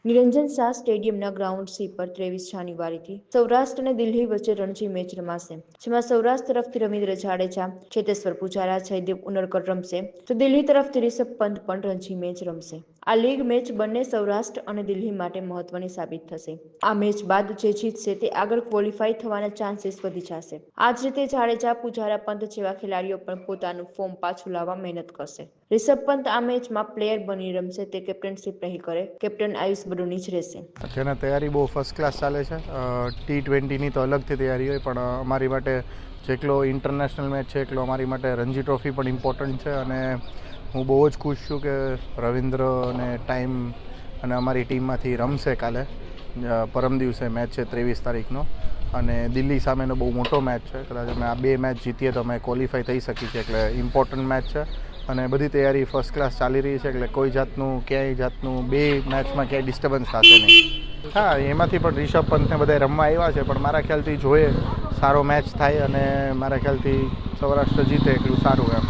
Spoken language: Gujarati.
નિરંજન શાહ સ્ટેડિયમના ગ્રાઉન્ડ સી પર 23 જાન્યુઆરીથી સૌરાષ્ટ્ર અને દિલ્હી વચ્ચે રણજી મેચ રમાશે, જેમાં સૌરાષ્ટ્ર તરફથી રવિન્દ્ર જાડેજા, ચેતેશ્વર પુજારા, જયદેવ ઉનડકટ રમશે તો દિલ્હી તરફથી રિષભ પંત પણ રણજી મેચ રમશે। આ લીગ મેચ બંને સૌરાષ્ટ્ર અને દિલ્હી માટે મહત્વની સાબિત થશે। આ મેચ બાદ જે જીતશે તે આગળ ક્વોલિફાય થવાના ચાન્સીસ વધી જશે। આ જ રીતે જાડેજા, પુજારા, પંત જેવા ખેલાડીઓ પણ પોતાનું ફોર્મ પાછું લાવવા મહેનત કરશે। રિષભ પંત આ મેચમાં પ્લેયર બની રમશે, તે કેપ્ટનશીપ નહીં કરે। કેપ્ટન આયુષ બડોની જ રહેશે। અત્યારના તૈયારી બહુ ફર્સ્ટ ક્લાસ ચાલે છે। T20ની તો અલગથી તૈયારી હોય, પણ અમારી માટે જેટલો ઇન્ટરનેશનલ મેચ છે એટલો અમારી માટે રણજી ટ્રોફી પણ ઇમ્પોર્ટન્ટ છે। અને હું બહુ જ ખુશ છું કે રવિન્દ્ર અને ટાઈમ અને અમારી ટીમમાંથી રમશે કાલે। પરમ દિવસે મેચ છે 23 તારીખનો, અને દિલ્હી સામેનો બહુ મોટો મેચ છે। કદાચ અમે આ બે મેચ જીતીએ તો અમે ક્વોલિફાય થઈ શકીએ છીએ, એટલે ઇમ્પોર્ટન્ટ મેચ છે। અને બધી તૈયારી ફર્સ્ટ ક્લાસ ચાલી રહી છે, એટલે કોઈ જાતનું બે મેચમાં ક્યાંય ડિસ્ટર્બન્સ થશે નહીં। હા, એમાંથી પણ રિષભ પંતને બધા રમવા આવ્યા છે, પણ મારા ખ્યાલથી જોઈએ સારો મેચ થાય અને મારા ખ્યાલથી સૌરાષ્ટ્ર જીતે એટલું સારું એમ।